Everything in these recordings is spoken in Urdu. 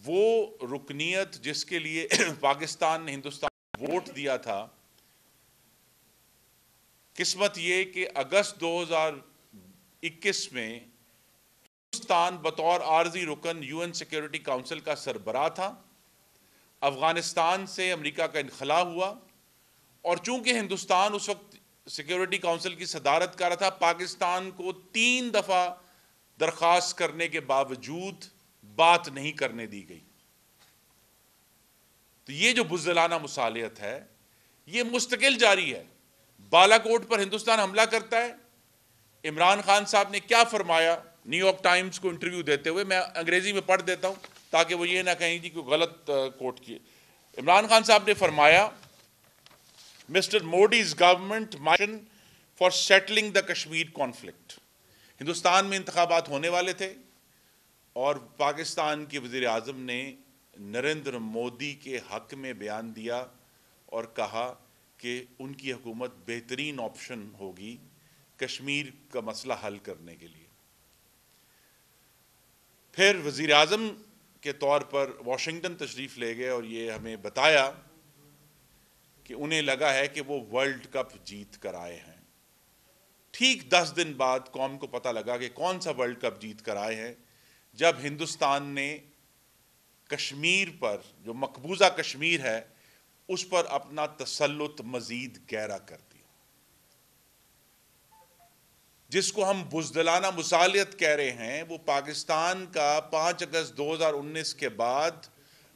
وہ رکنیت جس کے لیے پاکستان نے ہندوستان ووٹ دیا تھا، قسمت یہ کہ اگست 2021 میں ہندوستان بطور عارضی رکن یو این سیکیورٹی کونسل کا سربراہ تھا۔ افغانستان سے امریکہ کا انخلا ہوا، اور چونکہ ہندوستان اس وقت سیکیورٹی کونسل کی صدارت کر رہا تھا، پاکستان کو 3 دفعہ درخواست کرنے کے باوجود بات نہیں کرنے دی گئی۔ تو یہ جو بزدلانہ مصالحت ہے یہ مستقل جاری ہے۔ بالا کوٹ پر ہندوستان حملہ کرتا ہے۔ عمران خان صاحب نے کیا فرمایا نیو یارک ٹائمز کو انٹرویو دیتے ہوئے، میں انگریزی میں پڑھ دیتا ہوں تاکہ وہ یہ نہ کہیں کہ کوئی غلط کوٹ کیے۔ عمران خان صاحب نے فرمایا، mister Modi's government mission for settling the Kashmir conflict. Hindustan میں انتخابات ہونے والے تھے اور پاکستان کے وزیر اعظم نے نریندر مودی کے حق میں بیان دیا اور کہا کہ ان کی حکومت بہترین آپشن ہوگی کشمیر کا مسئلہ حل کرنے کے لیے۔ پھر وزیر اعظم کے طور پر واشنگٹن تشریف لے گئے اور یہ ہمیں بتایا کہ انہیں لگا ہے کہ وہ ورلڈ کپ جیت کر آئے ہیں۔ ٹھیک 10 دن بعد قوم کو پتہ لگا کہ کون سا ورلڈ کپ جیت کر آئے ہیں، جب ہندوستان نے کشمیر پر، جو مقبوضہ کشمیر ہے، اس پر اپنا تسلط مزید گہرا کر دیا۔ جس کو ہم بزدلانہ مصالحت کہہ رہے ہیں، وہ پاکستان کا 5 اگست 2019 کے بعد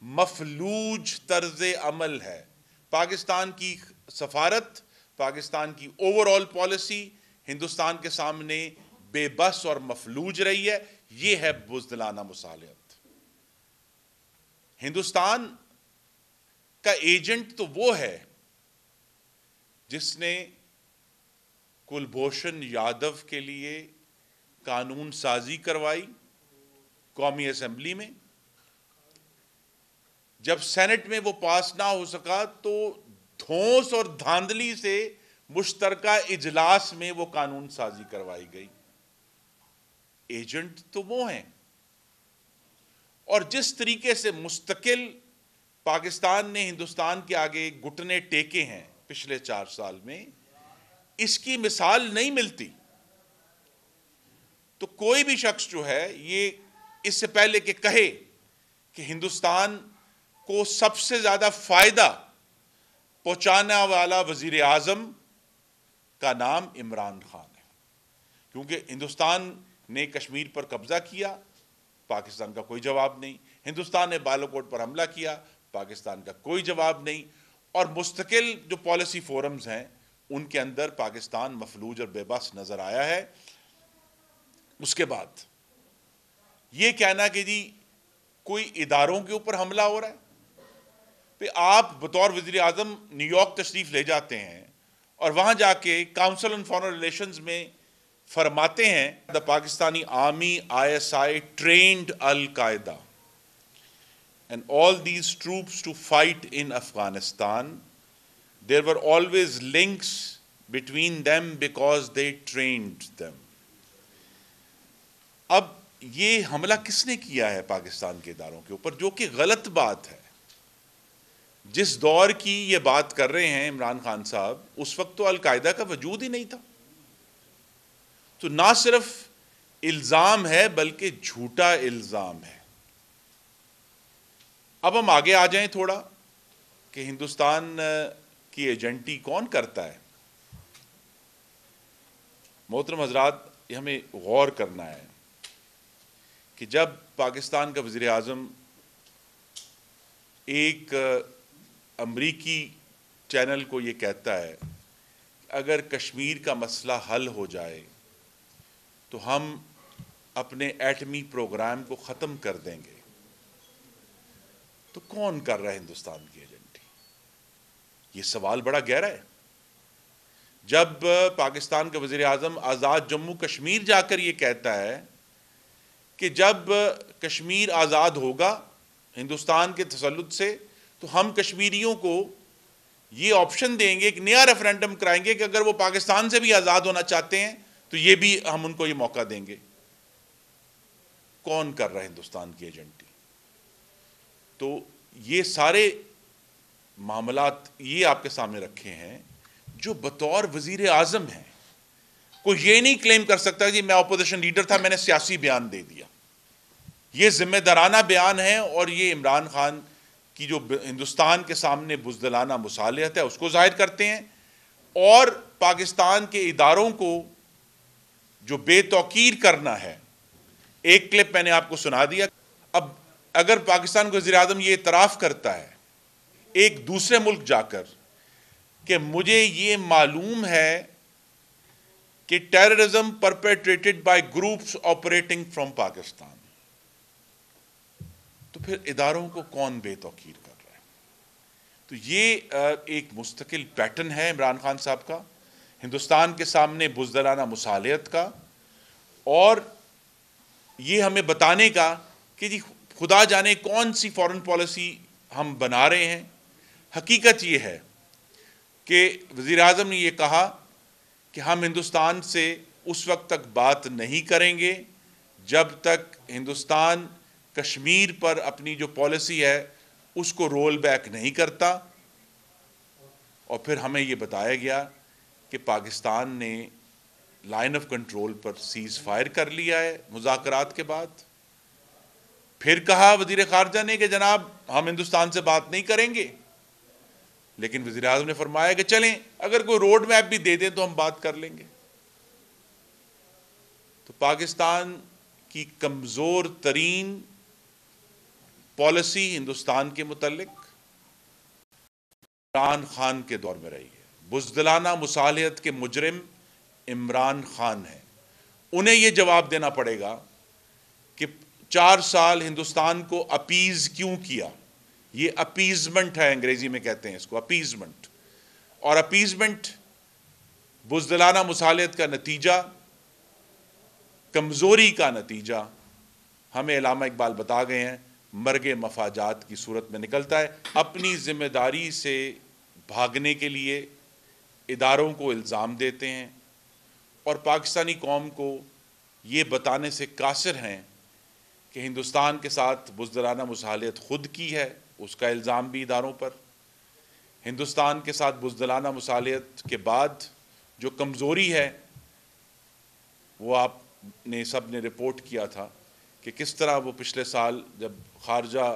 مفلوج طرز عمل ہے۔ پاکستان کی سفارت، پاکستان کی اوور آل پالیسی ہندوستان کے سامنے بے بس اور مفلوج رہی ہے۔ یہ ہے بزدلانہ مصالحت۔ ہندوستان کا ایجنٹ تو وہ ہے جس نے کلبھوشن یادو کے لیے قانون سازی کروائی قومی اسمبلی میں۔ جب سینٹ میں وہ پاس نہ ہو سکا تو دھونس اور دھاندلی سے مشترکہ اجلاس میں وہ قانون سازی کروائی گئی۔ ایجنٹ تو وہ ہیں، اور جس طریقے سے مستقل پاکستان نے ہندوستان کے آگے گھٹنے ٹیکے ہیں پچھلے 4 سال میں، اس کی مثال نہیں ملتی۔ تو کوئی بھی شخص جو ہے یہ اس سے پہلے کہ کہے کہ ہندوستان کو سب سے زیادہ فائدہ پہنچانے والا وزیر اعظم کا نام عمران خان ہے، کیونکہ ہندوستان نے کشمیر پر قبضہ کیا، پاکستان کا کوئی جواب نہیں۔ ہندوستان نے بالا کوٹ پر حملہ کیا، پاکستان کا کوئی جواب نہیں۔ اور مستقل جو پالیسی فورمز ہیں ان کے اندر پاکستان مفلوج اور بے بس نظر آیا ہے۔ اس کے بعد یہ کہنا کہ جی کوئی اداروں کے اوپر حملہ ہو رہا ہے، پہ آپ بطور وزیر اعظم نیو یارک تشریف لے جاتے ہیں اور وہاں جا کے کاؤنسل آن فارن ریلیشنز میں فرماتے ہیں the Pakistani army ISI trained Al-Qaeda and all these troops to fight in Afghanistan. There were always links between them because they trained them. اب یہ حملہ کس نے کیا ہے پاکستان کے اداروں کے اوپر، جو کہ غلط بات ہے۔ جس دور کی یہ بات کر رہے ہیں عمران خان صاحب، اس وقت تو القاعدہ کا وجود ہی نہیں تھا۔ تو نہ صرف الزام ہے بلکہ جھوٹا الزام ہے۔ اب ہم آگے آ جائیں تھوڑا کہ ہندوستان کی ایجنٹی کون کرتا ہے۔ محترم حضرات، یہ ہمیں غور کرنا ہے کہ جب پاکستان کا وزیر اعظم ایک امریکی چینل کو یہ کہتا ہے کہ اگر کشمیر کا مسئلہ حل ہو جائے تو ہم اپنے ایٹمی پروگرام کو ختم کر دیں گے، تو کون کر رہا ہے ہندوستان کی ایجنٹی؟ یہ سوال بڑا گہرا ہے۔ جب پاکستان کا وزیر اعظم آزاد جموں کشمیر جا کر یہ کہتا ہے کہ جب کشمیر آزاد ہوگا ہندوستان کے تسلط سے تو ہم کشمیریوں کو یہ آپشن دیں گے، ایک نیا ریفرینڈم کرائیں گے کہ اگر وہ پاکستان سے بھی آزاد ہونا چاہتے ہیں تو یہ بھی ہم ان کو یہ موقع دیں گے۔ کون کر رہا ہے ہندوستان کی ایجنٹی؟ تو یہ سارے معاملات یہ آپ کے سامنے رکھے ہیں جو بطور وزیر اعظم ہیں. کوئی یہ نہیں کلیم کر سکتا کہ میں اپوزیشن لیڈر تھا، میں نے سیاسی بیان دے دیا. یہ ذمہ دارانہ بیان ہے، اور یہ عمران خان کی جو ہندوستان کے سامنے بزدلانہ مصالحت ہے اس کو ظاہر کرتے ہیں، اور پاکستان کے اداروں کو جو بے توقیر کرنا ہے. ایک کلپ میں نے آپ کو سنا دیا. اب اگر پاکستان کا وزیر اعظم یہ اعتراف کرتا ہے ایک دوسرے ملک جا کر کہ مجھے یہ معلوم ہے کہ terrorism perpetrated by groups operating from Pakistan, تو پھر اداروں کو کون بے توقیر کر رہا ہے؟ تو یہ ایک مستقل پیٹرن ہے عمران خان صاحب کا ہندوستان کے سامنے بزدلانہ مصالحت کا، اور یہ ہمیں بتانے کا کہ جی خدا جانے کون سی فارن پالیسی ہم بنا رہے ہیں. حقیقت یہ ہے کہ وزیر اعظم نے یہ کہا کہ ہم ہندوستان سے اس وقت تک بات نہیں کریں گے جب تک ہندوستان کشمیر پر اپنی جو پالیسی ہے اس کو رول بیک نہیں کرتا. اور پھر ہمیں یہ بتایا گیا کہ پاکستان نے line of control per cease fire کر لیا ہے مذاکرات کے بعد. پھر کہا وزیر خارجہ نے کہ جناب ہم ہندوستان سے بات نہیں کریں گے، لیکن وزیر اعظم نے فرمایا کہ چلیں اگر کوئی روڈ میپ بھی دے دیں تو ہم بات کر لیں گے. تو پاکستان کی کمزور ترین پالیسی ہندوستان کے متعلق عمران خان کے دور میں رہی ہے. بزدلانہ مصالحت کے مجرم عمران خان ہیں. انہیں یہ جواب دینا پڑے گا کہ 4 سال ہندوستان کو اپیز کیوں کیا. یہ اپیزمنٹ ہے، انگریزی میں کہتے ہیں اس کو اپیزمنٹ. اور اپیزمنٹ بزدلانہ مصالحت کا نتیجہ، کمزوری کا نتیجہ ہمیں علامہ اقبال بتا گئے ہیں، مرگ مفاجات کی صورت میں نکلتا ہے. اپنی ذمہ داری سے بھاگنے کے لیے اداروں کو الزام دیتے ہیں، اور پاکستانی قوم کو یہ بتانے سے قاصر ہیں کہ ہندوستان کے ساتھ بزدلانہ مصالحت خود کی ہے، اس کا الزام بھی اداروں پر. ہندوستان کے ساتھ بزدلانہ مصالحت کے بعد جو کمزوری ہے وہ آپ نے سب نے رپورٹ کیا تھا کہ کس طرح وہ پچھلے سال جب خارجہ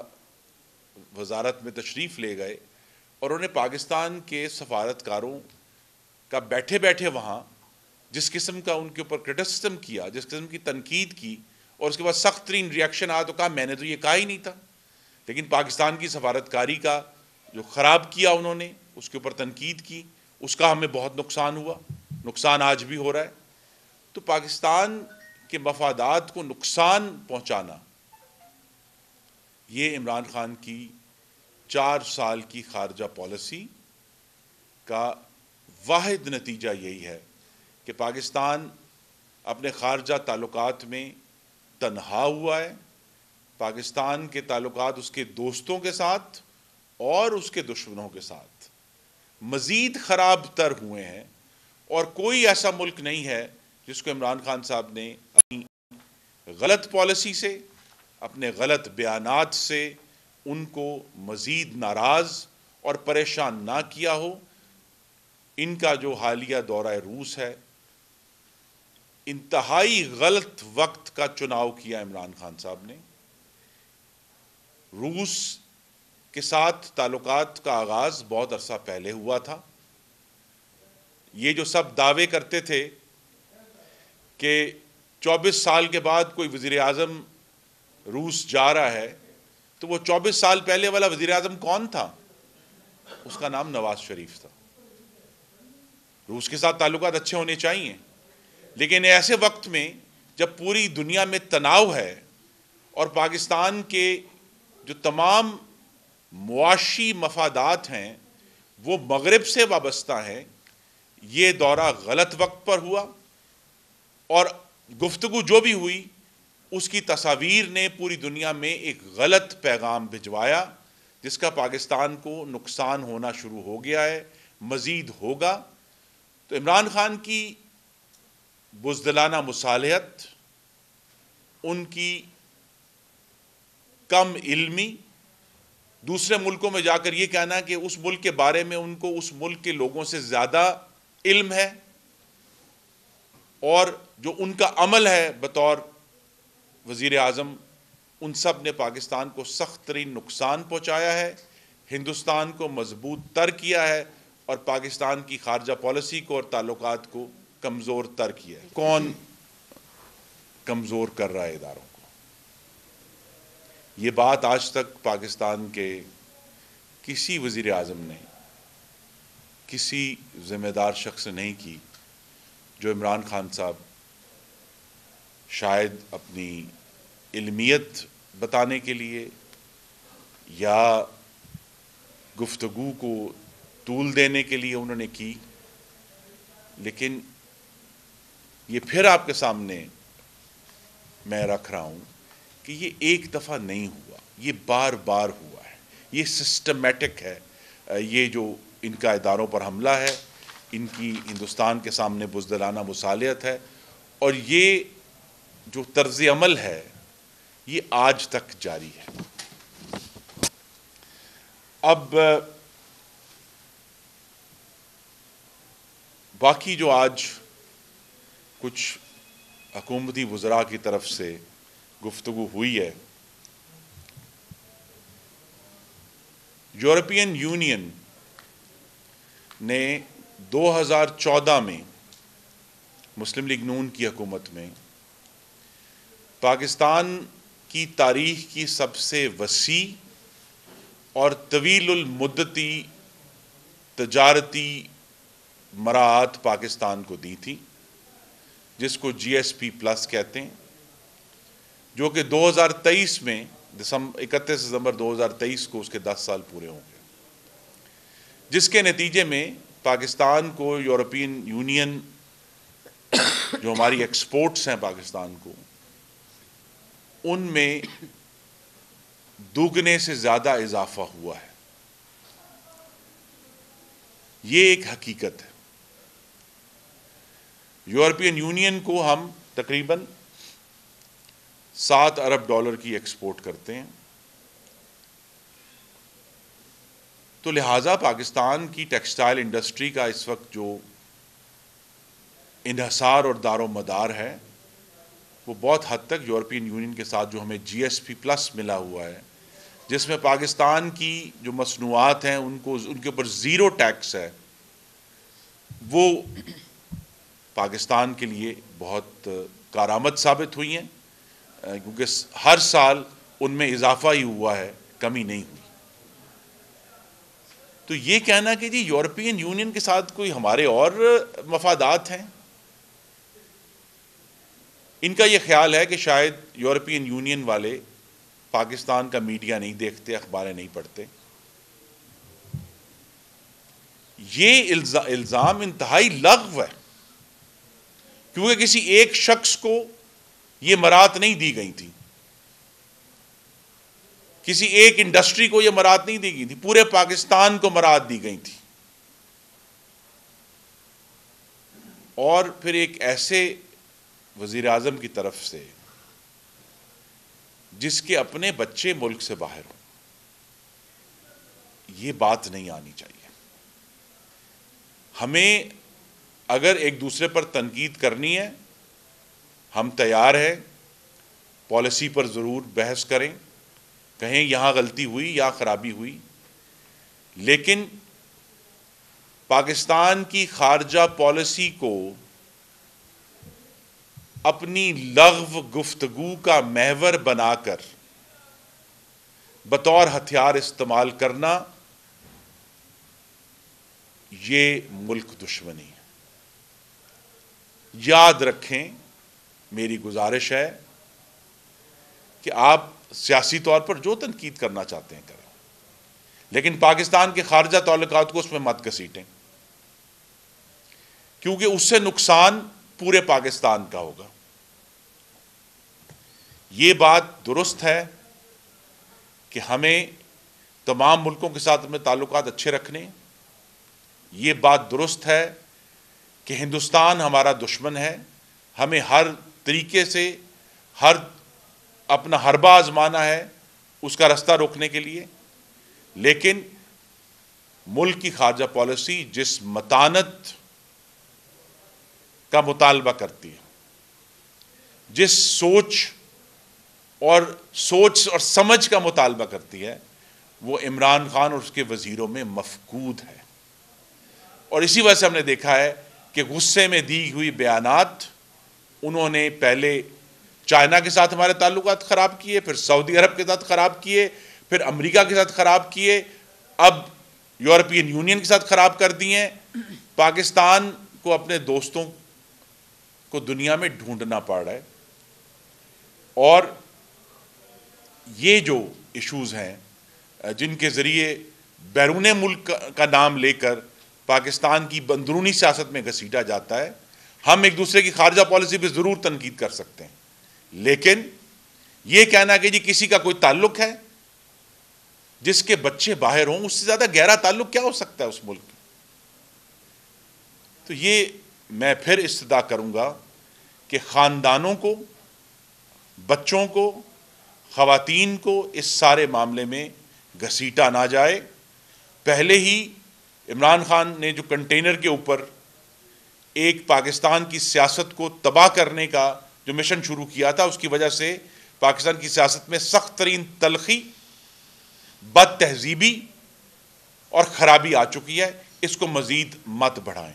وزارت میں تشریف لے گئے اور انہیں پاکستان کے سفارتکاروں کا بیٹھے بیٹھے وہاں جس قسم کا ان کے اوپر کرٹیسزم کیا، جس قسم کی تنقید کی، اور اس کے بعد سخت ترین ریاکشن آیا تو کہا میں نے تو یہ کہا ہی نہیں تھا. لیکن پاکستان کی سفارتکاری کا جو خراب کیا انہوں نے، اس کے اوپر تنقید کی، اس کا ہمیں بہت نقصان ہوا، نقصان آج بھی ہو رہا ہے. تو پاکستان کے مفادات کو نقصان پہنچانا، یہ عمران خان کی 4 سال کی خارجہ پالیسی کا واحد نتیجہ یہی ہے کہ پاکستان اپنے خارجہ تعلقات میں تنہا ہوا ہے. پاکستان کے تعلقات اس کے دوستوں کے ساتھ اور اس کے دشمنوں کے ساتھ مزید خراب تر ہوئے ہیں، اور کوئی ایسا ملک نہیں ہے جس کو عمران خان صاحب نے اپنی غلط پالیسی سے، اپنے غلط بیانات سے ان کو مزید ناراض اور پریشان نہ کیا ہو. ان کا جو حالیہ دورہ روس ہے، انتہائی غلط وقت کا چناؤ کیا عمران خان صاحب نے. روس کے ساتھ تعلقات کا آغاز بہت عرصہ پہلے ہوا تھا. یہ جو سب دعوے کرتے تھے کہ 24 سال کے بعد کوئی وزیر اعظم روس جا رہا ہے، تو وہ 24 سال پہلے والا وزیر اعظم کون تھا؟ اس کا نام نواز شریف تھا. روس کے ساتھ تعلقات اچھے ہونے چاہیے، لیکن ایسے وقت میں جب پوری دنیا میں تناؤ ہے اور پاکستان کے جو تمام معاشی مفادات ہیں وہ مغرب سے وابستہ ہیں، یہ دورہ غلط وقت پر ہوا. اور گفتگو جو بھی ہوئی اس کی تصاویر نے پوری دنیا میں ایک غلط پیغام بھجوایا، جس کا پاکستان کو نقصان ہونا شروع ہو گیا ہے، مزید ہوگا. تو عمران خان کی بزدلانہ مصالحت، ان کی کم علمی دوسرے ملکوں میں جا کر یہ کہنا کہ اس ملک کے بارے میں ان کو اس ملک کے لوگوں سے زیادہ علم ہے، اور جو ان کا عمل ہے بطور وزیر اعظم، ان سب نے پاکستان کو سخت ترین نقصان پہنچایا ہے، ہندوستان کو مضبوط تر کیا ہے، اور پاکستان کی خارجہ پالیسی کو اور تعلقات کو کمزور تر کیا ہے۔ کون کمزور کر رہا ہے اداروں کو؟ یہ بات آج تک پاکستان کے کسی وزیر اعظم نے، کسی ذمہ دار شخص نے نہیں کی، جو عمران خان صاحب شاید اپنی علمیت بتانے کے لیے یا گفتگو کو طول دینے کے لیے انہوں نے کی، لیکن یہ پھر آپ کے سامنے میں رکھ رہا ہوں کہ یہ ایک دفعہ نہیں ہوا، یہ بار بار ہوا ہے، یہ سسٹمیٹک ہے، یہ جو ان کا اداروں پر حملہ ہے، ان کی ہندوستان کے سامنے بزدلانہ مصالحت ہے، اور یہ جو طرز عمل ہے یہ آج تک جاری ہے۔ اب باقی جو آج کچھ حکومتی وزراء کی طرف سے گفتگو ہوئی ہے، یورپین یونین نے 2014 میں مسلم لیگ نون کی حکومت میں پاکستان کی تاریخ کی سب سے وسیع اور طویل المدتی تجارتی مراعات پاکستان کو دی تھی، جس کو جی ایس پی پلس کہتے ہیں، جو کہ 2023 میں 31 دسمبر 2023 کو اس کے 10 سال پورے ہوں گے، جس کے نتیجے میں پاکستان کو یورپین یونین جو ہماری ایکسپورٹس ہیں پاکستان کو، ان میں دوگنے سے زیادہ اضافہ ہوا ہے۔ یہ ایک حقیقت ہے۔ یورپین یونین کو ہم تقریباً 7 ارب ڈالر کی ایکسپورٹ کرتے ہیں، تو لہٰذا پاکستان کی ٹیکسٹائل انڈسٹری کا اس وقت جو انحصار اور دار و مدار ہے وہ بہت حد تک یورپین یونین کے ساتھ جو ہمیں جی ایس پی پلس ملا ہوا ہے، جس میں پاکستان کی جو مصنوعات ہیں ان کے اوپر زیرو ٹیکس ہے، وہ پاکستان کے لیے بہت کارآمد ثابت ہوئی ہیں، کیونکہ ہر سال ان میں اضافہ ہی ہوا ہے، کمی نہیں ہوئی۔ تو یہ کہنا کہ جی یورپین یونین کے ساتھ کوئی ہمارے اور مفادات ہیں، ان کا یہ خیال ہے کہ شاید یورپین یونین والے پاکستان کا میڈیا نہیں دیکھتے، اخباریں نہیں پڑھتے۔ یہ الزام انتہائی لغو ہے، کیونکہ کسی ایک شخص کو یہ مراعات نہیں دی گئی تھی، کسی ایک انڈسٹری کو یہ مراعات نہیں دی گئی تھی، پورے پاکستان کو مراعات دی گئی تھی، اور پھر ایک ایسے وزیر اعظم کی طرف سے جس کے اپنے بچے ملک سے باہر ہوں، یہ بات نہیں آنی چاہیے۔ ہمیں اگر ایک دوسرے پر تنقید کرنی ہے، ہم تیار ہیں، پالیسی پر ضرور بحث کریں، کہیں یہاں غلطی ہوئی یا خرابی ہوئی، لیکن پاکستان کی خارجہ پالیسی کو اپنی لغو گفتگو کا محور بنا کر بطور ہتھیار استعمال کرنا، یہ ملک دشمنی ہے۔ یاد رکھیں، میری گزارش ہے کہ آپ سیاسی طور پر جو تنقید کرنا چاہتے ہیں کریں، لیکن پاکستان کے خارجہ تعلقات کو اس میں مت گھسیٹیں، کیونکہ اس سے نقصان پورے پاکستان کا ہوگا۔ یہ بات درست ہے کہ ہمیں تمام ملکوں کے ساتھ اپنے تعلقات اچھے رکھنے، یہ بات درست ہے کہ ہندوستان ہمارا دشمن ہے، ہمیں ہر طریقے سے اپنا حربہ آزمانا ہے اس کا رستہ روکنے کے لیے، لیکن ملک کی خارجہ پالیسی جس متانت کا مطالبہ کرتی ہے، جس سوچ اور سمجھ کا مطالبہ کرتی ہے، وہ عمران خان اور اس کے وزیروں میں مفقود ہے. اور اسی وجہ سے ہم نے دیکھا ہے کہ غصے میں دی ہوئی بیانات انہوں نے پہلے چائنا کے ساتھ ہمارے تعلقات خراب کیے، پھر سعودی عرب کے ساتھ خراب کیے، پھر امریکہ کے ساتھ خراب کیے، اب یورپین یونین کے ساتھ خراب کر دیے ہیں. پاکستان کو اپنے دوستوں کو دنیا میں ڈھونڈنا پڑ رہا ہے. اور یہ جو ایشوز ہیں جن کے ذریعے بیرون ملک کا نام لے کر پاکستان کی اندرونی سیاست میں گھسیٹا جاتا ہے، ہم ایک دوسرے کی خارجہ پالیسی پہ ضرور تنقید کر سکتے ہیں، لیکن یہ کہنا کہ جی کسی کا کوئی تعلق ہے جس کے بچے باہر ہوں، اس سے زیادہ گہرا تعلق کیا ہو سکتا ہے اس ملک میں؟ تو یہ میں پھر استدعا کروں گا کہ خاندانوں کو، بچوں کو، خواتین کو اس سارے معاملے میں گھسیٹا نہ جائے. پہلے ہی عمران خان نے جو کنٹینر کے اوپر ایک پاکستان کی سیاست کو تباہ کرنے کا جو مشن شروع کیا تھا، اس کی وجہ سے پاکستان کی سیاست میں سخت ترین تلخی، بد تہذیبی اور خرابی آ چکی ہے. اس کو مزید مت بڑھائیں.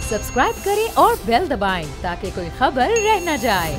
سبسکرائب کریں اور بیل دبائیں تاکہ کوئی خبر رہ نہ جائے.